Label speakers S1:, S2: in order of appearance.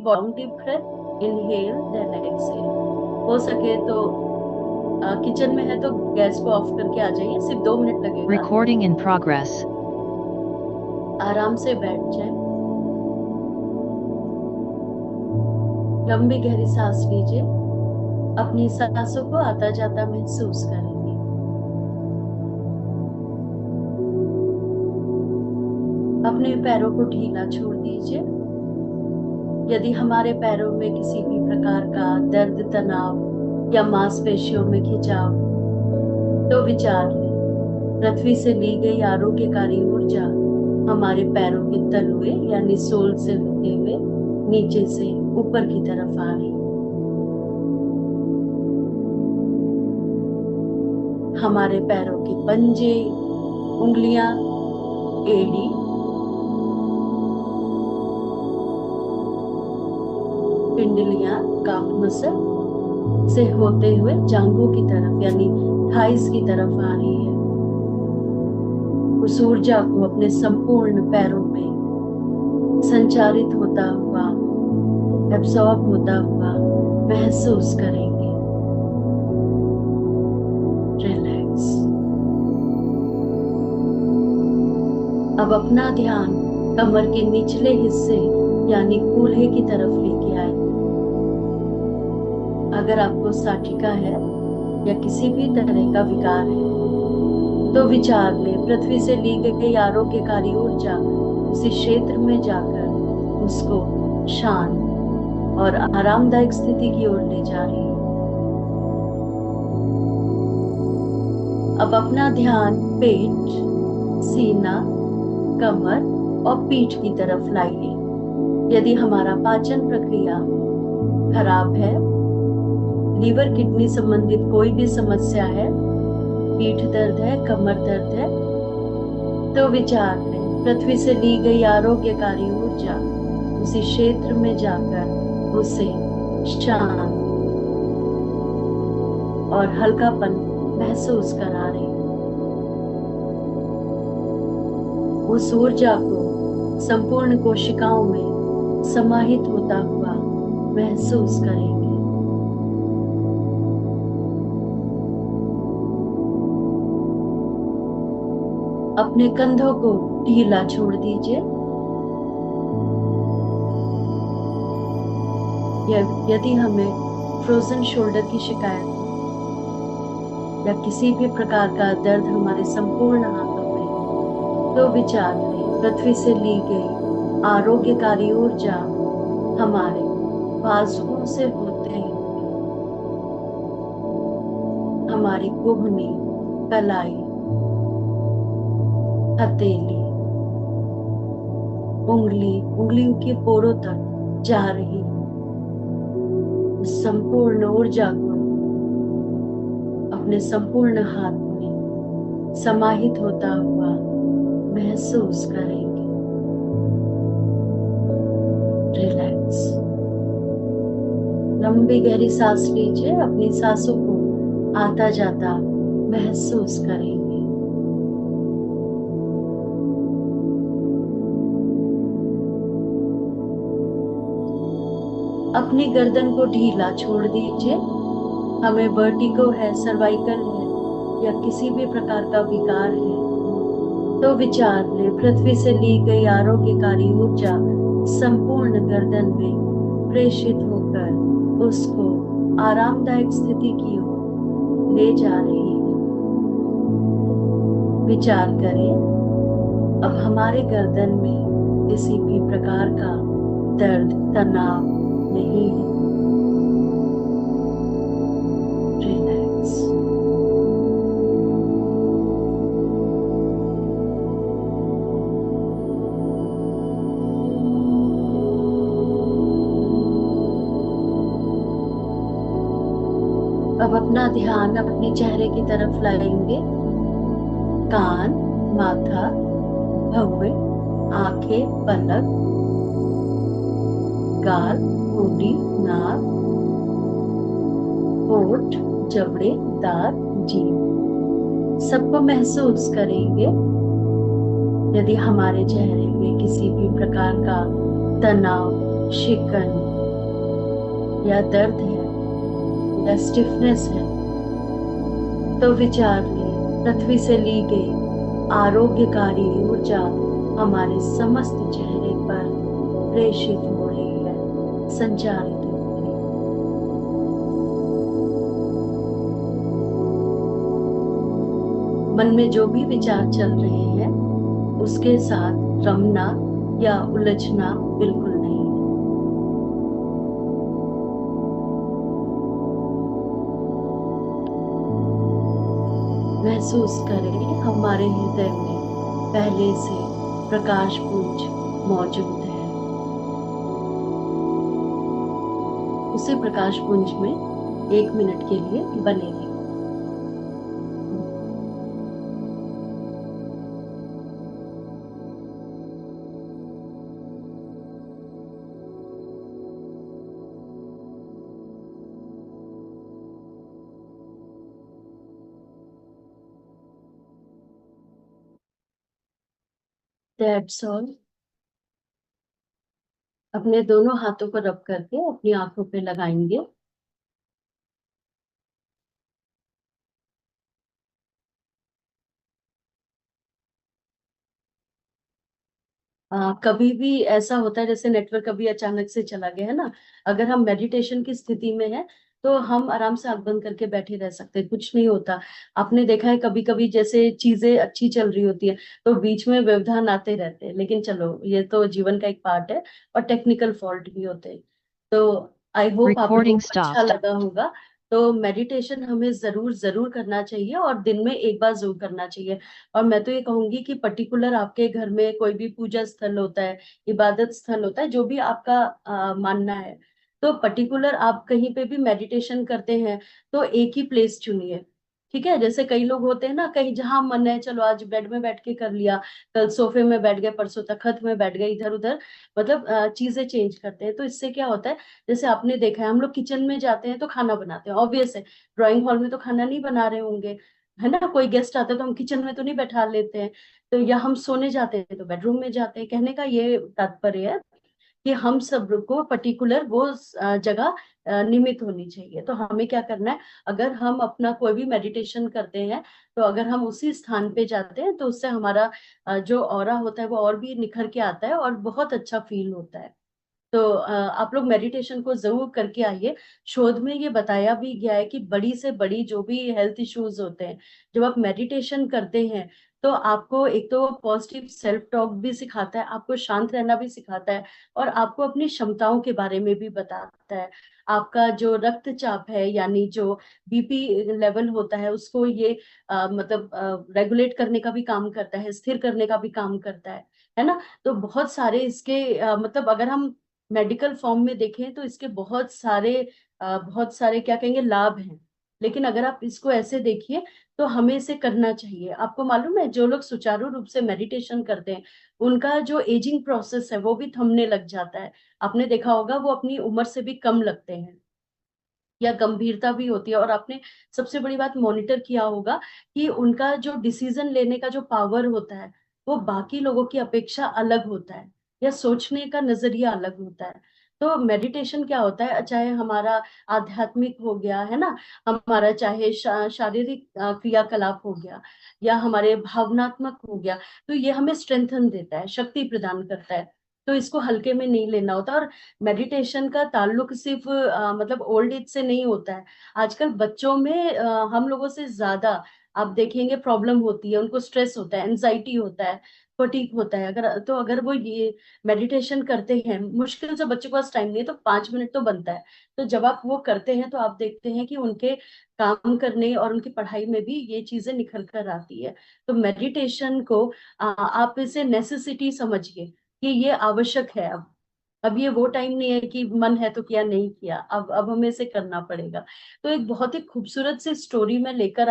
S1: Deep breath, inhale then exhale. हो सके तो किचन में है तो गैस को ऑफ करके आ जाइए, सिर्फ 2 मिनट लगेगा।
S2: Recording in progress.
S1: आराम से बैठ जाए, लंबी गहरी सांस लीजिए, अपनी सांसों को आता जाता महसूस करेंगे। अपने पैरों को ढीला छोड़ दीजिए। यदि हमारे पैरों में किसी भी प्रकार का दर्द, तनाव या मांसपेशियों में खिंचाव, तो विचार लें, पृथ्वी से ली गई आरोग्यकारी ऊर्जा हमारे पैरों के तलुए यानी सोल से होते हुए नीचे से ऊपर की तरफ आ रही। हमारे पैरों के पंजे, उंगलियां, एड़ी, पिंडलियां, काफ मसल से होते हुए जांघों की तरफ यानी थाइस की तरफ आ रही है। उस ऊर्जा को अपने संपूर्ण पैरों में संचारित होता हुआ, एब्सॉर्ब होता हुआ महसूस करेंगे। रिलैक्स। अब अपना ध्यान कमर के निचले हिस्से यानी कूल्हे की तरफ लेके आए। अगर आपको साटिका है या किसी भी तरह का विकार है तो विचार ले, पृथ्वी से ली गई आरोग्यकारी ऊर्जा उसी क्षेत्र में जाकर उसको शांत और आरामदायक स्थिति की ओर ले जा रही है। अब अपना ध्यान पेट, सीना, कमर और पीठ की तरफ लाइए। यदि हमारा पाचन प्रक्रिया खराब है, लीवर किडनी संबंधित कोई भी समस्या है, पीठ दर्द है, कमर दर्द है, तो विचार में पृथ्वी से ली गई आरोग्यकारी ऊर्जा उसी क्षेत्र में जाकर उसे शांत और हल्कापन महसूस करा रही है। उस ऊर्जा को संपूर्ण कोशिकाओं में समाहित होता हुआ महसूस करेंगे। अपने कंधों को ढीला छोड़ दीजिए। यदि हमें फ्रोजन शोल्डर की शिकायत या किसी भी प्रकार का दर्द हमारे संपूर्ण हाथों में, तो विचार करें, पृथ्वी से ली गई आरोग्यकारी ऊर्जा हमारे बाजुओं से होते हुए हमारी कोहनी, कलाई, हथेली, उंगलियों के पोरों तक जा रही संपूर्ण ऊर्जा को अपने संपूर्ण हाथ में समाहित होता हुआ महसूस करेंगे। रिलैक्स। लंबी गहरी सांस लीजिए, अपनी सांसों को आता जाता महसूस करेंगे। अपनी गर्दन को ढीला छोड़ दीजिए। हमें वर्टिगो है, सर्वाइकल है या किसी भी प्रकार का विकार है, तो विचार ले, पृथ्वी से ली गई आरोग्यकारी ऊर्जा संपूर्ण गर्दन में प्रेषित होकर उसको आरामदायक स्थिति की ओर ले जा रही है। विचार करें, अब हमारे गर्दन में किसी भी प्रकार का दर्द, तनाव नहीं है। रिलैक्स। अब अपना ध्यान अपने चेहरे की तरफ लाएंगे। कान, माथा, भौहें, आंखें, पलक, गाल, होठी, नाक, होठ, जबड़े, दांत, जीभ, सबको महसूस करेंगे। यदि हमारे चेहरे में किसी भी प्रकार का तनाव, शिकन या दर्द है या स्टिफनेस है, तो विचार लें, पृथ्वी से ली गई आरोग्यकारी ऊर्जा हमारे समस्त चेहरे पर प्रेषित हो रही है, संचारित हो रही है। मन में जो भी विचार चल रहे हैं उसके साथ रमना या उलझना बिल्कुल नहीं है। महसूस करें हमारे हृदय में पहले से प्रकाश पुंज मौजूद है। उसी प्रकाश पुंज में 1 मिनट के लिए बने रहें। That's all. अपने दोनों हाथों को रब करके अपनी आंखों पे लगाएंगे। कभी भी ऐसा होता है जैसे नेटवर्क कभी अचानक से चला गया है ना, अगर हम मेडिटेशन की स्थिति में हैं तो हम आराम से आंख बंद करके बैठे रह सकते हैं, कुछ नहीं होता। आपने देखा है कभी कभी जैसे चीजें अच्छी चल रही होती है तो बीच में व्यवधान आते रहते हैं, लेकिन चलो ये तो जीवन का एक पार्ट है और टेक्निकल फॉल्ट भी होते हैं। तो आई होप आप लोगों
S2: Recording
S1: को अच्छा
S2: stopped.
S1: लगा होगा। तो मेडिटेशन हमें जरूर जरूर करना चाहिए और दिन में एक बार जरूर करना चाहिए। और मैं तो ये कहूंगी कि पर्टिकुलर आपके घर में कोई भी पूजा स्थल होता है, इबादत स्थल होता है, जो भी आपका मानना है, तो पर्टिकुलर आप कहीं पे भी मेडिटेशन करते हैं तो एक ही प्लेस चुनिए। ठीक है, जैसे कई लोग होते हैं ना, कहीं जहां मन है चलो आज बेड में बैठ के कर लिया, कल सोफे में बैठ गए, परसों तखत में बैठ गए, इधर उधर मतलब चीजें चेंज करते हैं। तो इससे क्या होता है, जैसे आपने देखा है हम लोग किचन में जाते हैं तो खाना बनाते हैं, ऑब्वियस है। ड्राइंग हॉल में तो खाना नहीं बना रहे होंगे, है ना, कोई गेस्ट आता है तो हम किचन में तो नहीं बैठा लेते हैं। तो या हम सोने जाते हैं तो बेडरूम में जाते हैं। कहने का ये तात्पर्य है कि हम सब को पर्टिकुलर वो जगह निमित होनी चाहिए। तो हमें क्या करना है, अगर हम अपना कोई भी मेडिटेशन करते हैं तो अगर हम उसी स्थान पे जाते हैं तो उससे हमारा जो ऑरा होता है वो और भी निखर के आता है और बहुत अच्छा फील होता है। तो आप लोग मेडिटेशन को जरूर करके आइए। शोध में ये बताया भी गया है कि बड़ी से बड़ी जो भी हेल्थ इश्यूज होते हैं, जब आप मेडिटेशन करते हैं तो आपको एक तो पॉजिटिव सेल्फ टॉक भी सिखाता है, आपको शांत रहना भी सिखाता है और आपको अपनी क्षमताओं के बारे में भी बताता है। आपका जो रक्तचाप है यानी जो बीपी लेवल होता है उसको ये मतलब रेगुलेट करने का भी काम करता है, स्थिर करने का भी काम करता है ना। तो बहुत सारे इसके मतलब अगर हम मेडिकल फॉर्म में देखें तो इसके बहुत सारे क्या कहेंगे लाभ हैं। लेकिन अगर आप इसको ऐसे देखिए तो हमें इसे करना चाहिए। आपको मालूम है जो लोग सुचारू रूप से मेडिटेशन करते हैं उनका जो एजिंग प्रोसेस है वो भी थमने लग जाता है। आपने देखा होगा वो अपनी उम्र से भी कम लगते हैं या गंभीरता भी होती है। और आपने सबसे बड़ी बात मॉनिटर किया होगा कि उनका जो डिसीजन लेने का जो पावर होता है वो बाकी लोगों की अपेक्षा अलग होता है या सोचने का नजरिया अलग होता है। तो मेडिटेशन क्या होता है, चाहे हमारा आध्यात्मिक हो गया है ना, हमारा चाहे शारीरिक क्रियाकलाप हो गया या हमारे भावनात्मक हो गया, तो ये हमें स्ट्रेंथन देता है, शक्ति प्रदान करता है। तो इसको हल्के में नहीं लेना होता। और मेडिटेशन का ताल्लुक सिर्फ मतलब ओल्ड एज से नहीं होता है। आजकल बच्चों में हम लोगों से ज्यादा आप देखेंगे प्रॉब्लम होती है, उनको स्ट्रेस होता है, एंजाइटी होता है, फटीग होता है। अगर वो ये मेडिटेशन करते हैं, मुश्किल से बच्चे के पास टाइम नहीं है तो 5 मिनट तो बनता है, तो जब आप वो करते हैं तो आप देखते हैं कि उनके काम करने और उनकी पढ़ाई में भी ये चीजें निखर कर आती है। तो मेडिटेशन को आप इसे नेसेसिटी समझिए कि ये आवश्यक है। अब ये वो टाइम नहीं है कि मन है तो किया, नहीं किया, अब हमें इसे करना पड़ेगा। तो एक बहुत ही खूबसूरत सी स्टोरी मैं लेकर